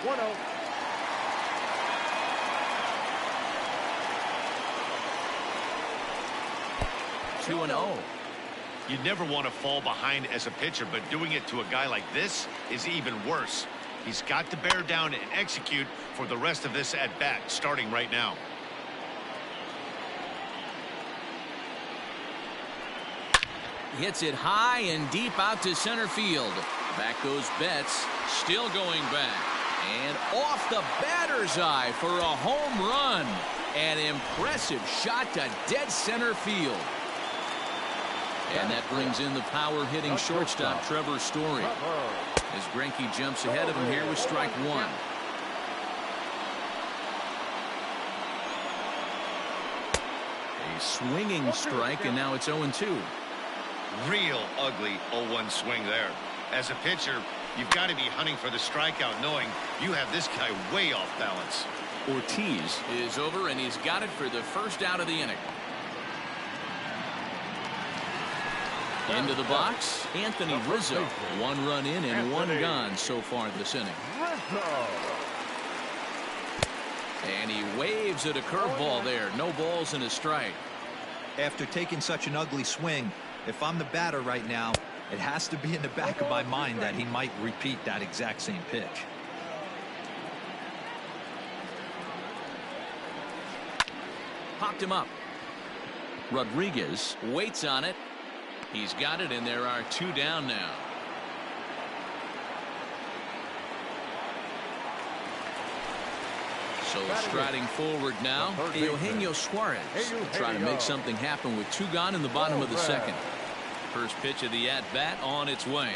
1-0. 2-0. You never want to fall behind as a pitcher, but doing it to a guy like this is even worse. He's got to bear down and execute for the rest of this at-bat, starting right now. Hits it high and deep out to center field. Back goes Betts, still going back. And off the batter's eye for a home run. An impressive shot to dead center field. And that brings in the power-hitting shortstop, Trevor Story. As Greinke jumps ahead of him here with strike one. A swinging strike, and now it's 0-2. Real ugly 0-1 swing there. As a pitcher, you've got to be hunting for the strikeout, knowing you have this guy way off balance. Ortiz is over, and he's got it for the first out of the inning. Into the box, Anthony Rizzo. One run in and one gone so far this inning. And he waves at a curveball there. No balls and a strike. After taking such an ugly swing, if I'm the batter right now, it has to be in the back of my mind that he might repeat that exact same pitch. Popped him up. Rodriguez waits on it. He's got it, and there are two down now. So striding forward now, Eugenio Suarez trying to make something happen with two gone in the bottom of the second. First pitch of the at-bat on its way.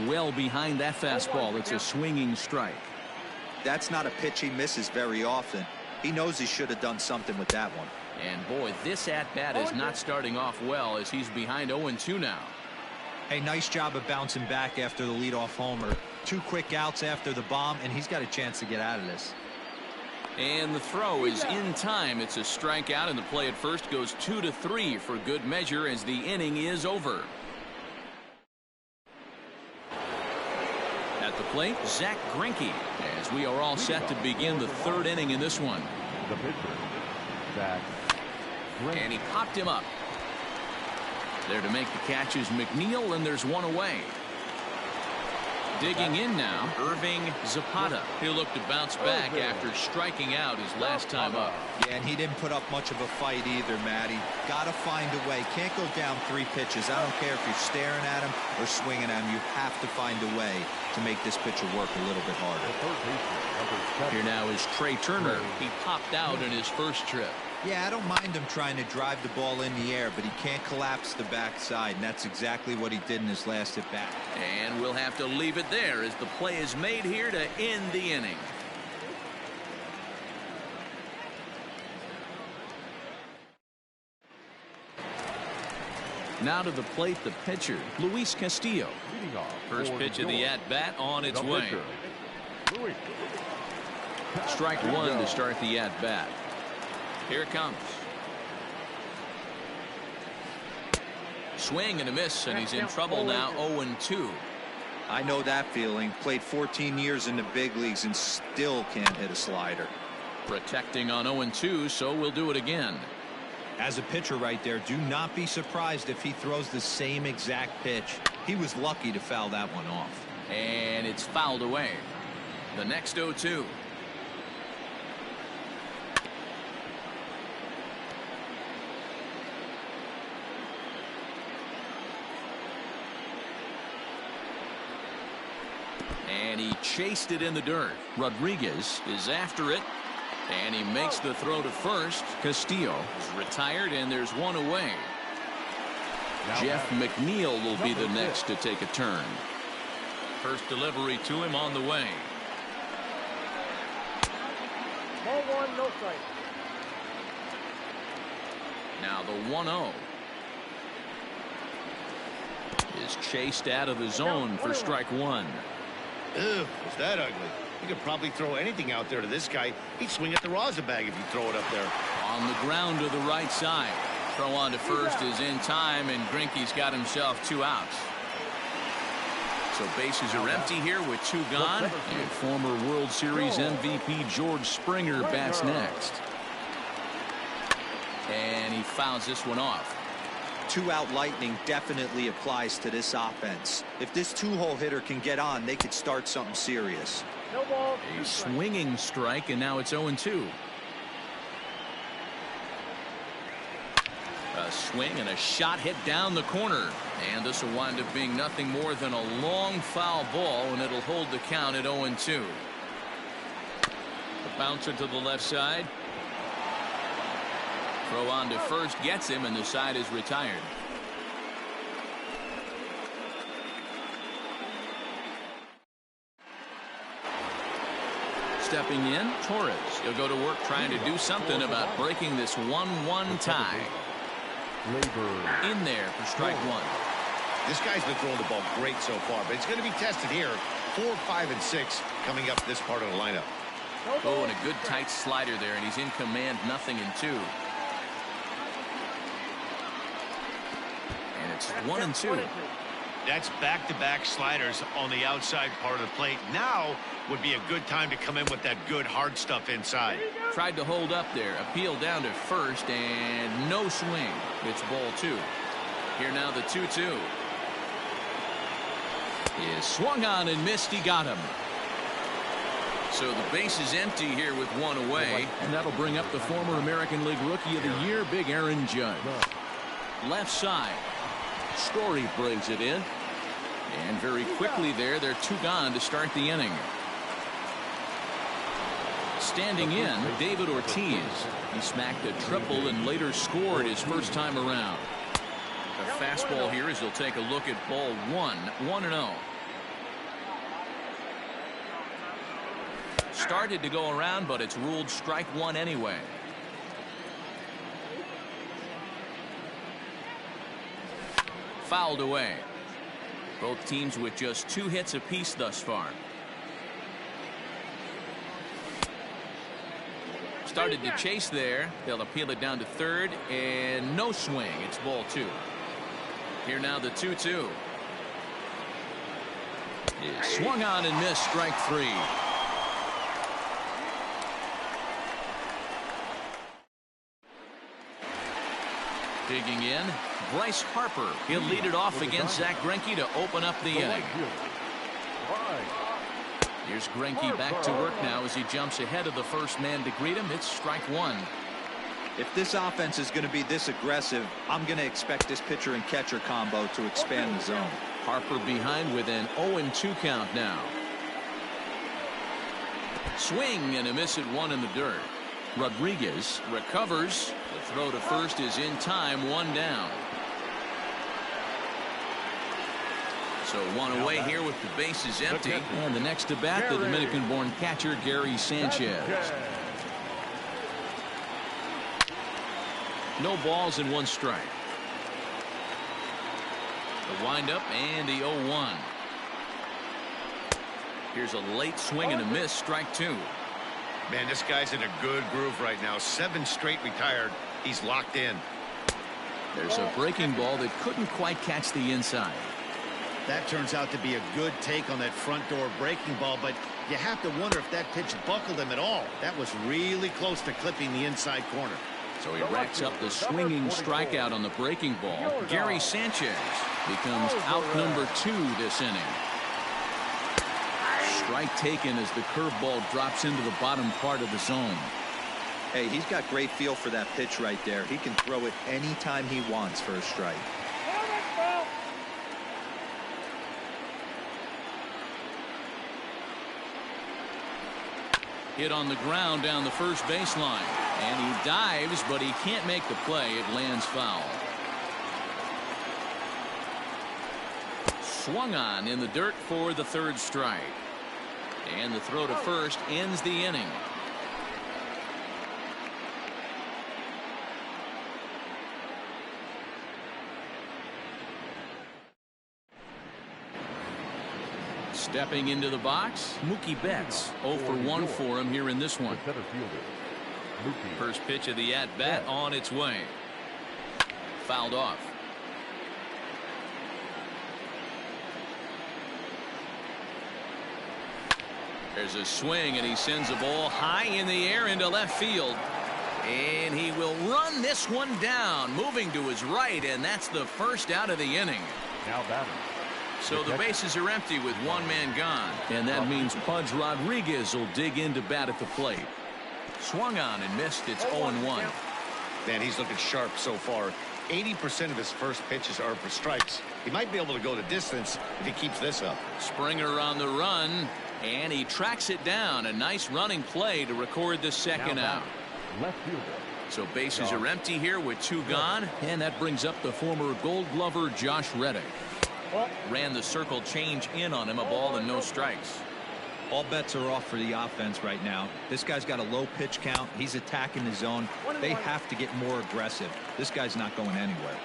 Well behind that fastball. It's a swinging strike. That's not a pitch he misses very often. He knows he should have done something with that one. And boy, this at-bat is not starting off well as he's behind 0-2 now. Hey, nice job of bouncing back after the leadoff homer. 2 quick outs after the bomb, and he's got a chance to get out of this. And the throw is in time. It's a strikeout, and the play at first goes 2-3 for good measure as the inning is over. At the plate, Zach Greinke, as we are all set to begin the third inning in this one. The pitcher, Zach. And he popped him up. There to make the catch is McNeil, and there's one away. Digging in now, Irving Zapata. He'll look to bounce back after striking out his last time up. Yeah, and he didn't put up much of a fight either, Matty. Got to find a way. Can't go down 3 pitches. I don't care if you're staring at him or swinging at him. You have to find a way to make this pitcher work a little bit harder. Here now is Trey Turner. He popped out in his first trip. Yeah, I don't mind him trying to drive the ball in the air, but he can't collapse the backside, and that's exactly what he did in his last at-bat. And we'll have to leave it there as the play is made here to end the inning. Now to the plate, the pitcher, Luis Castillo. First pitch of the at-bat on its way. Strike one to start the at-bat. Here it comes. Swing and a miss, and he's in trouble now. 0-2. I know that feeling. Played 14 years in the big leagues and still can't hit a slider. Protecting on 0-2, so we'll do it again. As a pitcher right there, do not be surprised if he throws the same exact pitch. He was lucky to foul that one off. And it's fouled away. The next 0-2. And he chased it in the dirt. Rodriguez is after it. And he makes the throw to first. Castillo is retired, and there's one away. Jeff McNeil will be the next to take a turn. First delivery to him on the way. Ball 1, no strike. Now the 1-0 is chased out of the zone for strike one. Ew, was that ugly? You could probably throw anything out there to this guy. He'd swing at the rosin bag if you throw it up there. On the ground to the right side. Throw on to first is in time, and Greinke's got himself 2 outs. So bases are empty here with 2 gone. And former World Series MVP George Springer bats next. And he fouls this one off. 2-out lightning definitely applies to this offense. If this 2-hole hitter can get on, they could start something serious. No ball. A swinging strike, and now it's 0-2. A swing and a shot hit down the corner. And this will wind up being nothing more than a long foul ball, and it'll hold the count at 0-2. The bouncer to the left side. Throw on to first gets him, and the side is retired. Stepping in, Torres. He'll go to work trying to do something about breaking this 1-1 tie. In there for strike 1. This guy's been throwing the ball great so far, but it's going to be tested here. 4, 5, and 6 coming up this part of the lineup. Oh, and a good tight slider there, and he's in command, 0-2. And it's 1-2. That's back-to-back sliders on the outside part of the plate. Now would be a good time to come in with that good hard stuff inside. Tried to hold up there. Appeal down to first, and no swing. It's ball 2. Here now the 2-2. Is swung on and missed. He got him. So the base is empty here with 1 away, and that'll bring up the former American League Rookie of the Year, Big Aaron Judge. Left side. Story brings it in. And very quickly there, they're 2 gone to start the inning. Standing in, David Ortiz. He smacked a triple and later scored his first time around. A fastball here as he'll take a look at ball 1, 1-0. Started to go around, but it's ruled strike 1 anyway. Fouled away. Both teams with just 2 hits apiece thus far. Started to chase there. They'll appeal it down to third, and no swing. It's ball 2. Here now the 2-2. Is swung on and missed. Strike 3. Digging in, Bryce Harper. He'll lead it off against Zach Greinke to open up the inning. Here's Greinke back to work now as he jumps ahead of the first man to greet him. It's strike 1. If this offense is going to be this aggressive, I'm going to expect this pitcher and catcher combo to expand the zone. Harper behind with an 0-2 count now. Swing and a miss at 1 in the dirt. Rodriguez recovers. The throw to first is in time, 1 down. So 1 away here with the bases empty. And the next to bat, the Dominican-born catcher, Gary Sanchez. No balls and 1 strike. The windup and the 0-1. Here's a late swing and a miss, strike 2. Man, this guy's in a good groove right now. 7 straight retired. He's locked in. There's a breaking ball that couldn't quite catch the inside. That turns out to be a good take on that front door breaking ball, but you have to wonder if that pitch buckled him at all. That was really close to clipping the inside corner. So he racks up the swinging strikeout on the breaking ball. Gary Sanchez becomes out number 2 this inning. Strike taken as the curveball drops into the bottom part of the zone. Hey, he's got great feel for that pitch right there. He can throw it anytime he wants for a strike. Hit on the ground down the first baseline. And he dives, but he can't make the play. It lands foul. Swung on in the dirt for the 3rd strike. And the throw to first ends the inning. Stepping into the box, Mookie Betts. 0 for 1 for him here in this one. First pitch of the at-bat on its way. Fouled off. There's a swing, and he sends a ball high in the air into left field. And he will run this one down, moving to his right, and that's the first out of the inning. Now batting. So the bases are empty with one man gone. And that means Pudge Rodriguez will dig in to bat at the plate. Swung on and missed. It's 0-1. Man, he's looking sharp so far. 80% of his first pitches are for strikes. He might be able to go the distance if he keeps this up. Springer on the run, and he tracks it down. A nice running play to record the second out. Left fielder. So bases are empty here with two gone, and that brings up the former Gold Glover Josh Reddick. Ran the circle change in on him, a ball and no strikes. All bets are off for the offense right now. This guy's got a low pitch count. He's attacking the zone. They have to get more aggressive. This guy's not going anywhere.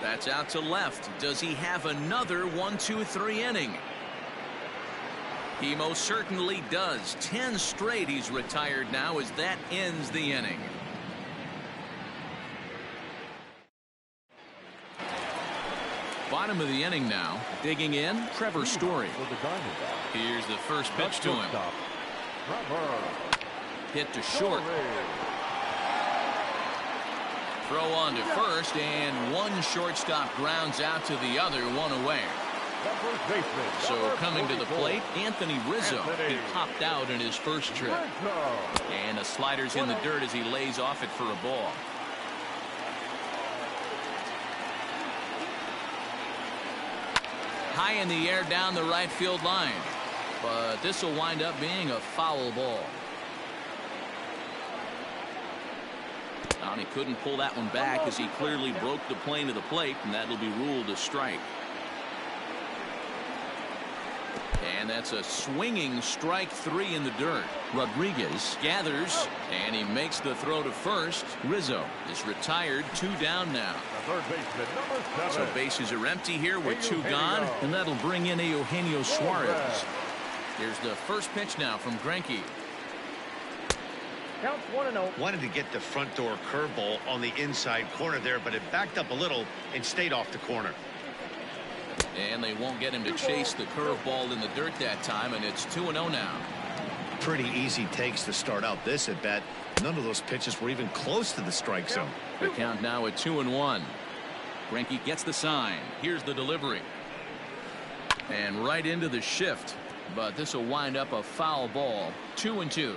That's out to left. Does he have another 1-2-3 inning? He most certainly does. 10 straight he's retired now as that ends the inning. Bottom of the inning now. Digging in, Trevor Story. Here's the first pitch to him. Hit to short. Throw on to first, and one shortstop grounds out to the other, one away. So coming to the plate, Anthony Rizzo. He popped out in his first trip. And the slider's in the dirt as he lays off it for a ball. High in the air down the right field line. But this will wind up being a foul ball. And he couldn't pull that one back as he clearly broke the plane of the plate, and that'll be ruled a strike. And that's a swinging strike three in the dirt. Rodriguez gathers, and he makes the throw to first. Rizzo is retired, 2 down now. Third baseman, number 7. So bases are empty here with 2 gone, and that'll bring in Eugenio Suarez. Here's the first pitch now from Greinke. Counts 1-0. Wanted to get the front door curveball on the inside corner there, but it backed up a little and stayed off the corner. And they won't get him to chase the curveball in the dirt that time, and it's 2-0 now. Pretty easy takes to start out this at bat. None of those pitches were even close to the strike zone. The count now at 2-1. Greinke gets the sign. Here's the delivery. And right into the shift. But this will wind up a foul ball. 2-2.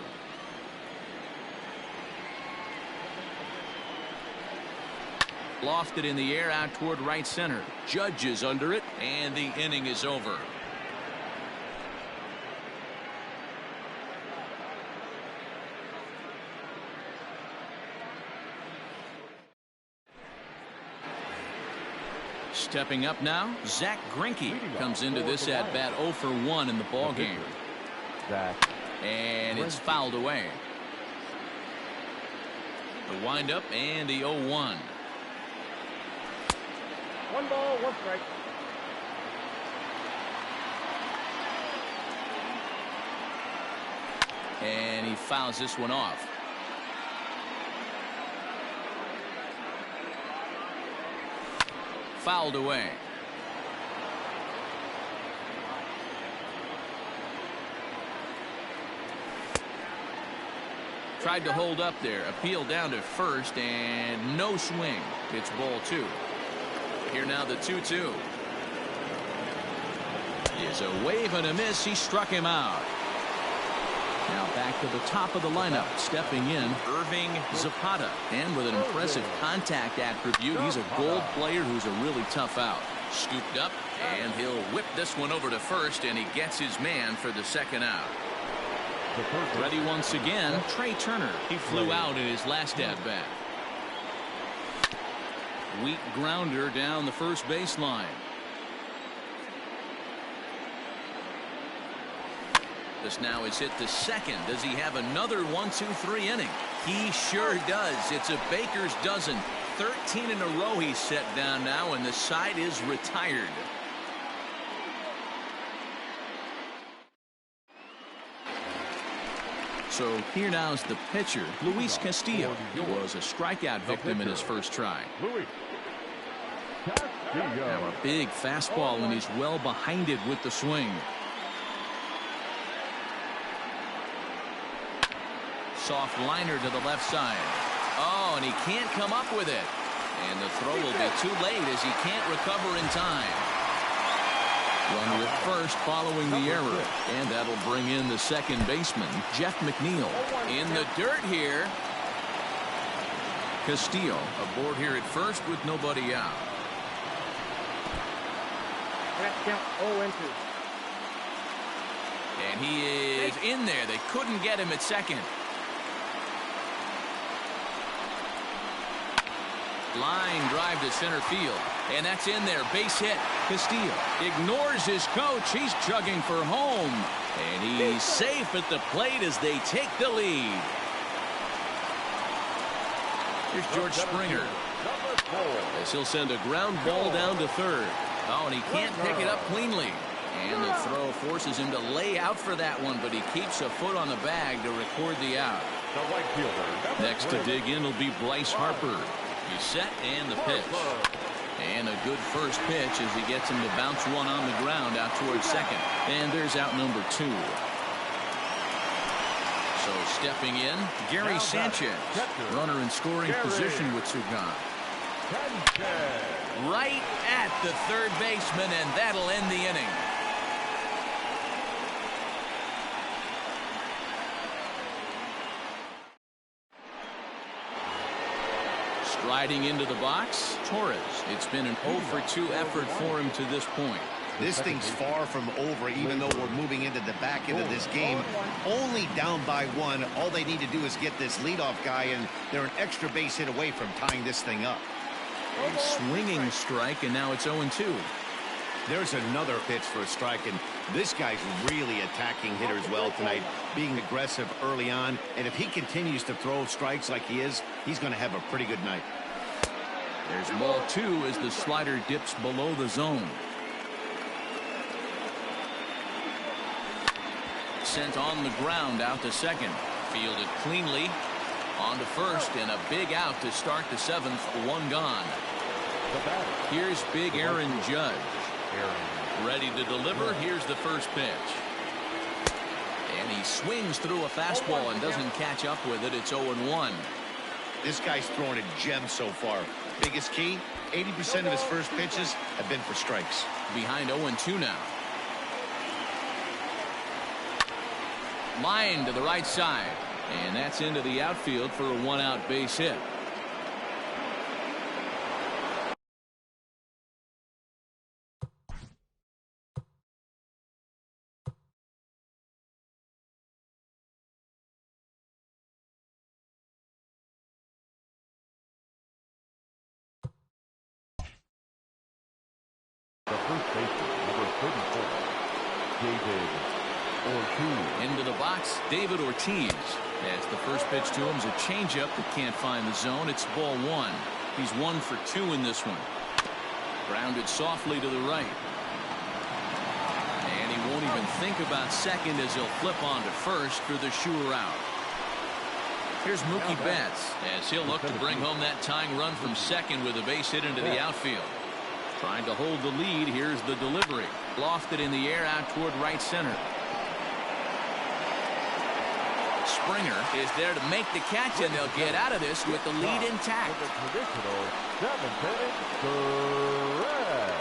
Lofted in the air out toward right center. Judge is under it, and the inning is over. Stepping up now, Zach Greinke comes into this at bat 0 for 1 in the ball game. And it's fouled away. The windup and the 0-1. 1 ball, 1 strike. And he fouls this one off. Fouled away. Tried to hold up there. Appeal down to first, and no swing. It's ball 2. Here now the 2-2. Is a wave and a miss. He struck him out. Now back to the top of the lineup. Stepping in, Irving Zapata. And with an impressive contact attribute, he's a gold player who's a really tough out. Scooped up, and he'll whip this one over to first, and he gets his man for the second out. Ready once again, Trey Turner. He flew out in his last at-bat. Weak grounder down the first baseline. This now is hit to second. Does he have another 1-2-3 inning? He sure does. It's a baker's dozen. 13 in a row he's set down now, and the side is retired. So here now is the pitcher, Luis Castillo. He was a strikeout victim in his first try. Now a big fastball, and he's well behind it with the swing. Soft liner to the left side. Oh, and he can't come up with it. And the throw will be too late as he can't recover in time. Runner at first following the error. And that'll bring in the second baseman, Jeff McNeil. In the dirt here. Castillo aboard here at first with nobody out. Count 0-2. And he is in there. They couldn't get him at second. Line drive to center field. And that's in there. Base hit. Castillo ignores his coach. He's chugging for home. And he's safe at the plate as they take the lead. Here's George Springer. As he'll send a ground ball down to third. Oh, and he can't pick it up cleanly. And the throw forces him to lay out for that one, but he keeps a foot on the bag to record the out. Next to dig in will be Bryce Harper. He's set and the pitch. And a good first pitch as he gets him to bounce one on the ground out towards second. And there's out number 2. So stepping in, Gary Sanchez. Runner in scoring position with Sugan. Right at the third baseman, and that'll end the inning. Striding into the box, Torres. It's been an 0-for-2 effort for him to this point. This thing's far from over, even though we're moving into the back end of this game. Only down by 1. All they need to do is get this leadoff guy, and they're an extra base hit away from tying this thing up. A swinging strike, and now it's 0-2. There's another pitch for a strike, and this guy's really attacking hitters well tonight, being aggressive early on. And if he continues to throw strikes like he is, he's going to have a pretty good night. There's ball 2 as the slider dips below the zone. Sent on the ground out to second. Fielded cleanly. On to first, and a big out to start the 7th. 1 gone. Here's big Aaron Judge. Ready to deliver. Here's the first pitch. And he swings through a fastball and doesn't catch up with it. It's 0-1. This guy's throwing a gem so far. Biggest key, 80% of his first pitches have been for strikes. Behind 0-2 now. Line to the right side. And that's into the outfield for a 1-out base hit. The first baseman, number 34, David Ortiz. Into the box, David Ortiz. As the first pitch to him is a changeup that can't find the zone. It's ball 1. He's 1 for 2 in this one. Grounded softly to the right. And he won't even think about second as he'll flip on to first for the sure out. Here's Mookie Betts as he'll look to bring home that tying run from second with a base hit into the outfield. Trying to hold the lead. Here's the delivery. Lofted in the air out toward right center. Springer is there to make the catch, and they'll get out of this with the lead intact. The traditional 7th correct.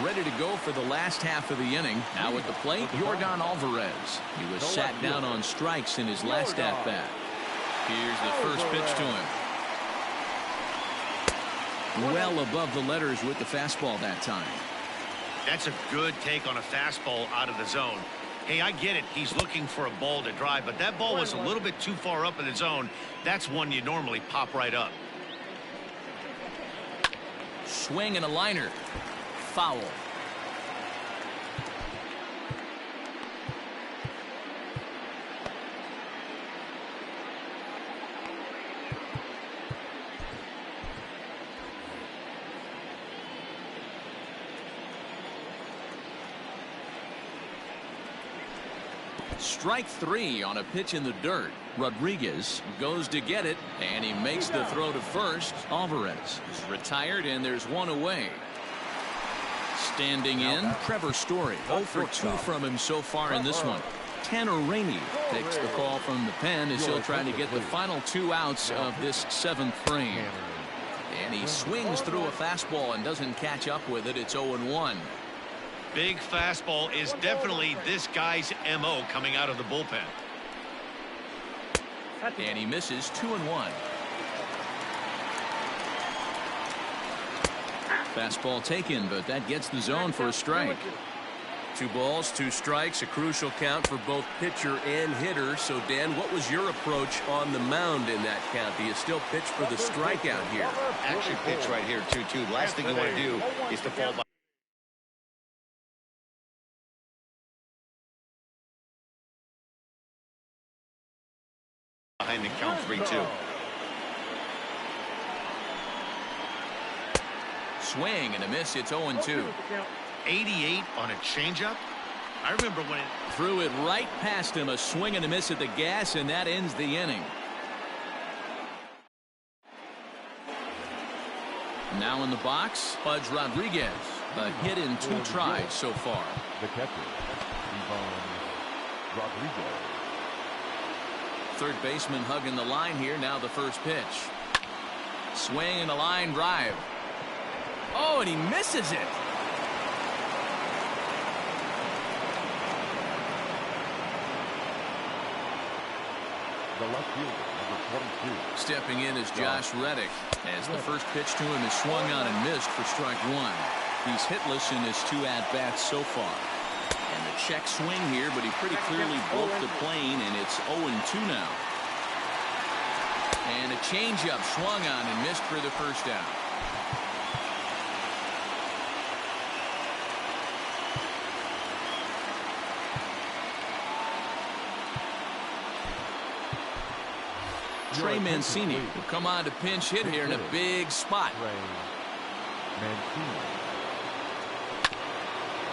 Ready to go for the last half of the inning. Now at the plate, Yordan Alvarez. He was sat down on strikes in his last at-bat. Here's the first pitch to him. Well above the letters with the fastball that time. That's a good take on a fastball out of the zone. Hey, I get it. He's looking for a ball to drive, but that ball was a little bit too far up in the zone. That's one you normally pop right up. Swing and a liner. Foul. Strike 3 on a pitch in the dirt. Rodriguez goes to get it, and he makes the throw to first. Alvarez is retired, and there's one away. Standing in, Trevor Story. 0 for 2 from him so far in this one. Tanner Rainey takes the call from the pen as he'll try to get the final 2 outs of this 7th frame. And he swings through a fastball and doesn't catch up with it. It's 0-1. Big fastball is definitely this guy's MO coming out of the bullpen. And he misses 2-1. Fastball taken, but that gets the zone for a strike. 2 balls, 2 strikes, a crucial count for both pitcher and hitter. So, Dan, what was your approach on the mound in that count? Do you still pitch for the strikeout here? Actually pitch right here, 2-2. Last thing you want to do is to fall behind the count 3-2. Swing and a miss. It's 0-2. 88 on a changeup. I remember when it threw it right past him. A swing and a miss at the gas, and that ends the inning. Now in the box, Pudge Rodriguez. A hit in 2 tries so far. The catcher, Rodriguez. Third baseman hugging the line here. Now the first pitch. Swing and a line drive. Oh, and he misses it. The left fielder, number 22. Stepping in is Josh Reddick, as the first pitch to him is swung on and missed for strike 1. He's hitless in his 2 at-bats so far. And the check swing here, but he pretty clearly broke the plane, and it's 0-2 now. And a changeup swung on and missed for the first out. Trey Mancini will come on to pinch hit here in a big spot.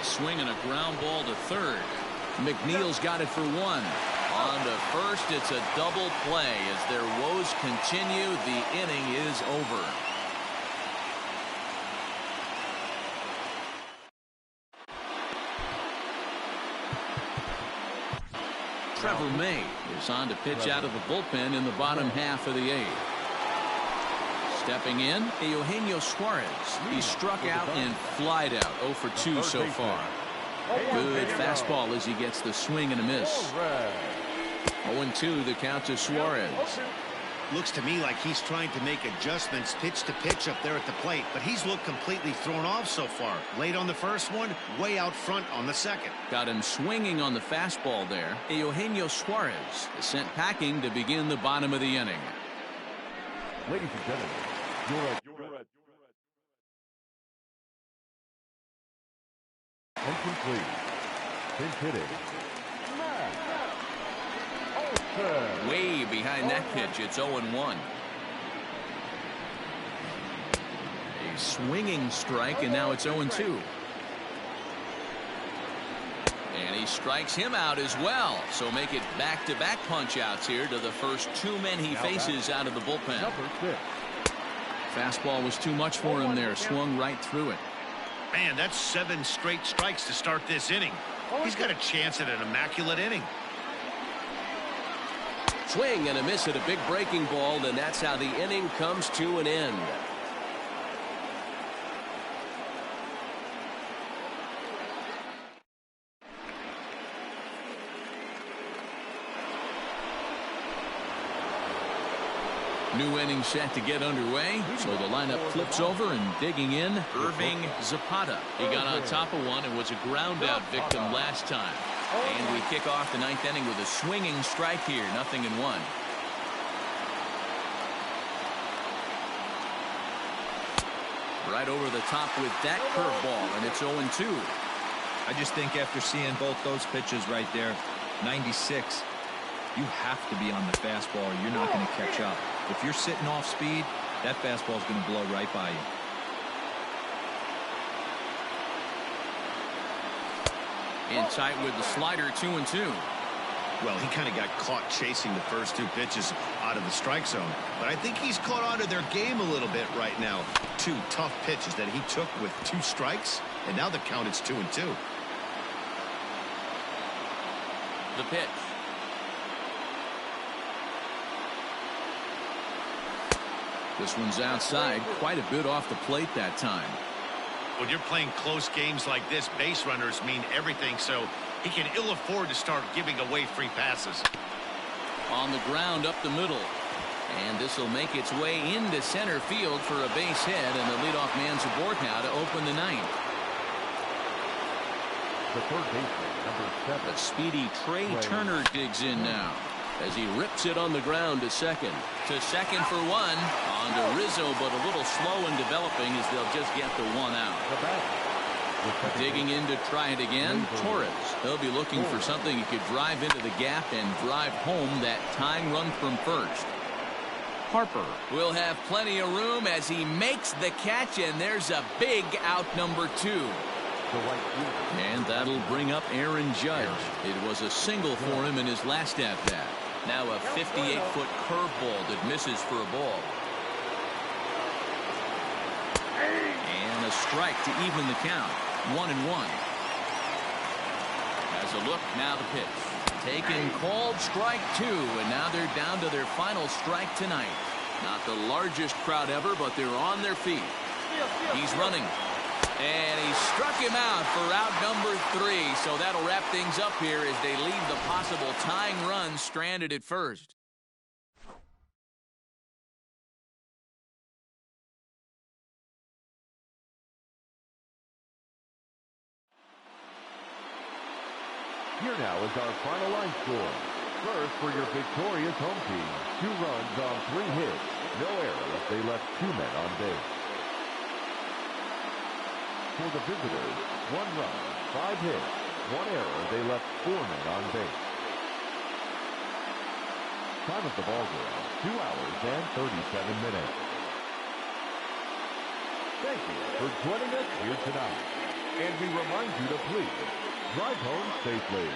Swing and a ground ball to third. McNeil's got it for 1. On to first, it's a double play. As their woes continue, the inning is over. Trevor May is on to pitch out of the bullpen in the bottom half of the 8th. Stepping in, Eugenio Suarez. He struck out and flied out. 0 for 2 so far. Good fastball as he gets the swing and a miss. 0-2 the count to Suarez. Looks to me like he's trying to make adjustments pitch to pitch up there at the plate, but he's looked completely thrown off so far. Late on the first one, way out front on the second. Got him swinging on the fastball there. Eugenio Suarez is sent packing to begin the bottom of the inning. Ladies and gentlemen, and complete. Pinch hitting. Way behind that pitch. It's 0-1. A swinging strike, and now it's 0-2. And he strikes him out as well. So make it back-to-back punch-outs here to the first 2 men he faces out of the bullpen. Fastball was too much for him there. Swung right through it. Man, that's 7 straight strikes to start this inning. He's got a chance at an immaculate inning. Swing and a miss at a big breaking ball, and that's how the inning comes to an end. New inning set to get underway, so the lineup flips over, and digging in, Irving Zapata. He got on top of one and was a ground-out victim last time. And we kick off the 9th inning with a swinging strike here, 0-1. Right over the top with that curveball, and it's 0-2. I just think after seeing both those pitches right there, 96, you have to be on the fastball or you're not going to catch up. If you're sitting off speed, that fastball is going to blow right by you. In tight with the slider, 2-2. Well, he kind of got caught chasing the first two pitches out of the strike zone. But I think he's caught on to their game a little bit right now. Two tough pitches that he took with 2 strikes, and now the count is 2-2. The pitch. This one's outside, quite a bit off the plate that time. When you're playing close games like this, base runners mean everything, so he can ill afford to start giving away free passes. On the ground up the middle. And this will make its way into center field for a base hit, and the leadoff man's aboard now to open the ninth. The third baseman, number 7. A speedy Trey Turner digs in now as he rips it on the ground to second. To second for 1. On to Rizzo, but a little slow in developing as they'll just get the 1 out. The batter. Digging in to try it again, Torres. They'll be looking for something he could drive into the gap and drive home that tying run from first. Harper will have plenty of room as he makes the catch, and there's a big out number 2. The right fielder. And that'll bring up Aaron Judge. It was a single for him in his last at-bat. Now a 58-foot curveball that misses for a ball. And a strike to even the count. 1-1. As a look, now the pitch. Taken, called strike 2, and now they're down to their final strike tonight. Not the largest crowd ever, but they're on their feet. He's running. And he struck him out for out number 3, so that'll wrap things up here as they leave the possible tying run stranded at first. Here now is our final line score. First, for your victorious home team, 2 runs on 3 hits. No errors. They left 2 men on base. For the visitors, 1 run, 5 hits, 1 error. They left 4 men on base. Time of the ball game, 2 hours and 37 minutes. Thank you for joining us here tonight. And we remind you to please drive home safely.